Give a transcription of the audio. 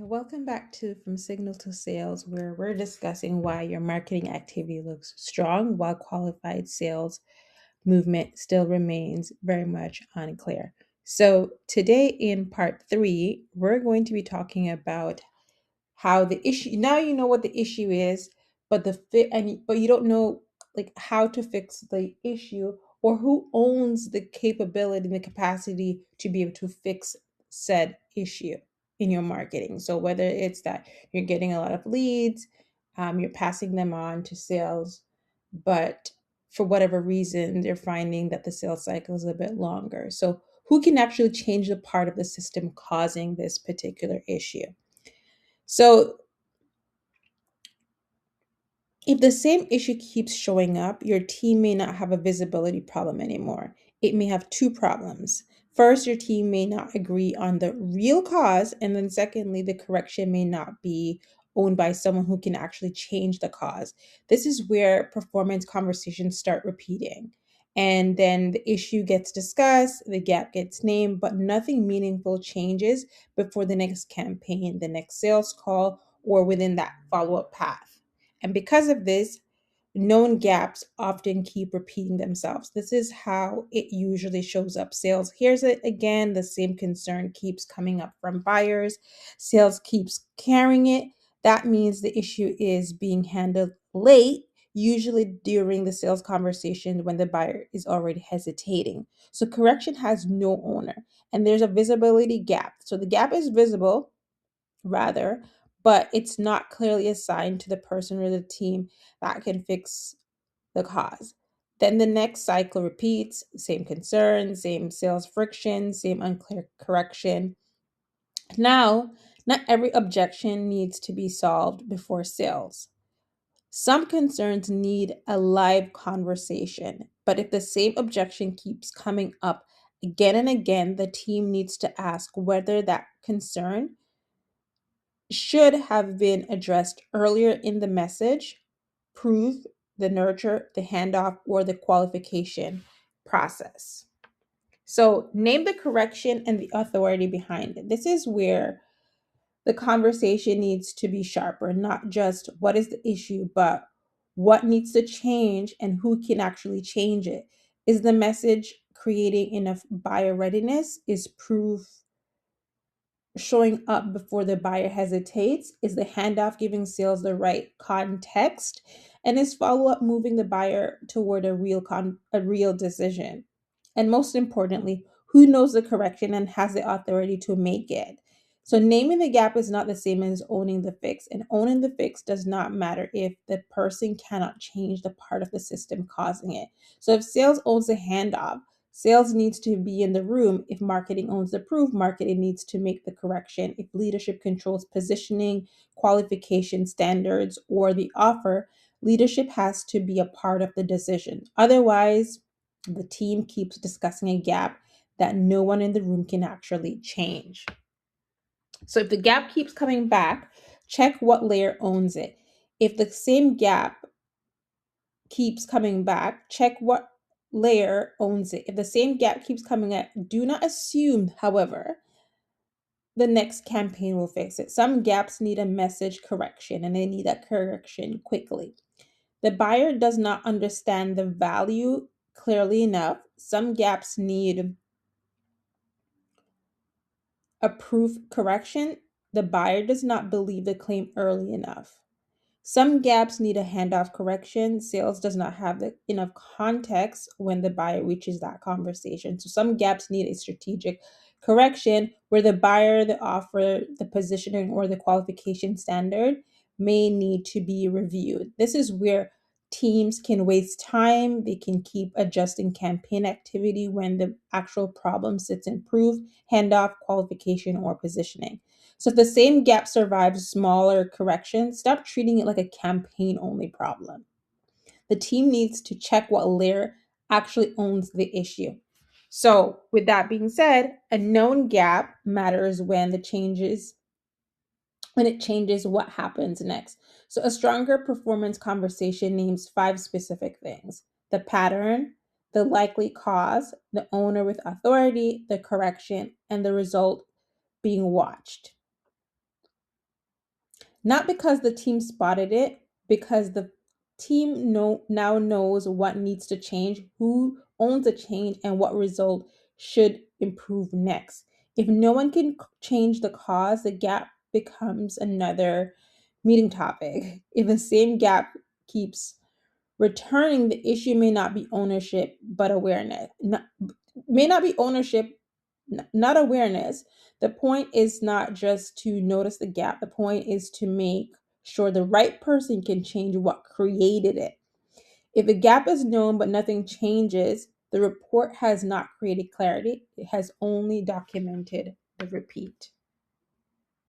Welcome back to From Signal to Sales, where we're discussing why your marketing activity looks strong while qualified sales movement still remains very much unclear. So, today in part three, we're going to be talking about how the issue now you know what the issue is, but but you don't know like how to fix the issue or who owns the capability and the capacity to be able to fix said issue in your marketing. So whether it's that you're getting a lot of leads, you're passing them on to sales, but for whatever reason they're finding that the sales cycle is a bit longer. So who can actually change the part of the system causing this particular issue? So if the same issue keeps showing up, your team may not have a visibility problem anymore. It may have two problems. First, your team may not agree on the real cause, and then secondly, the correction may not be owned by someone who can actually change the cause. This is where performance conversations start repeating. And then the issue gets discussed, the gap gets named, but nothing meaningful changes before the next campaign, the next sales call, or within that follow up path. And because of this, known gaps often keep repeating themselves. This is how it usually shows up. Sales, here's it again. The same concern keeps coming up from buyers. Sales keeps carrying it. That means the issue is being handled late, usually during the sales conversation when the buyer is already hesitating. So correction has no owner, and there's a visibility gap. So the gap is visible, rather, but it's not clearly assigned to the person or the team that can fix the cause. Then the next cycle repeats, same concern, same sales friction, same unclear correction. Now, not every objection needs to be solved before sales. Some concerns need a live conversation, but if the same objection keeps coming up again and again, the team needs to ask whether that concern should have been addressed earlier in the message, prove, the nurture, the handoff, or the qualification process. So, name the correction and the authority behind it. This is where the conversation needs to be sharper, not just what is the issue, but what needs to change and who can actually change it. Is the message creating enough buyer readiness? Is proof showing up before the buyer hesitates? Is the handoff giving sales the right context? And is follow-up moving the buyer toward a real decision? And most importantly, who knows the correction and has the authority to make it? So naming the gap is not the same as owning the fix. And owning the fix does not matter if the person cannot change the part of the system causing it. So if sales owns the handoff, sales needs to be in the room. If marketing owns the proof, marketing needs to make the correction. If leadership controls positioning, qualification standards, or the offer, leadership has to be a part of the decision. Otherwise, the team keeps discussing a gap that no one in the room can actually change. So if the gap keeps coming back, check what layer owns it. If the same gap keeps coming back, check what layer owns it. If the same gap keeps coming up, do not assume, however, the next campaign will fix it. Some gaps need a message correction and they need that correction quickly. The buyer does not understand the value clearly enough. Some gaps need a proof correction. The buyer does not believe the claim early enough. Some gaps need a handoff correction. Sales does not have enough context when the buyer reaches that conversation. So some gaps need a strategic correction where the buyer, the offer, the positioning, or the qualification standard may need to be reviewed. This is where teams can waste time. They can keep adjusting campaign activity when the actual problem sits in proof, handoff, qualification, or positioning. So if the same gap survives smaller corrections, stop treating it like a campaign only problem. The team needs to check what layer actually owns the issue. So, with that being said, a known gap matters when it changes what happens next. So, a stronger performance conversation names 5 specific things: the pattern, the likely cause, the owner with authority, the correction, and the result being watched. Not because the team spotted it, because the team now knows what needs to change, who owns the change, and what result should improve next. If no one can change the cause, the gap becomes another meeting topic. If the same gap keeps returning, the issue may not be ownership, but awareness. May not be ownership, not awareness. The point is not just to notice the gap. The point is to make sure the right person can change what created it. If a gap is known but nothing changes, the report has not created clarity. It has only documented the repeat.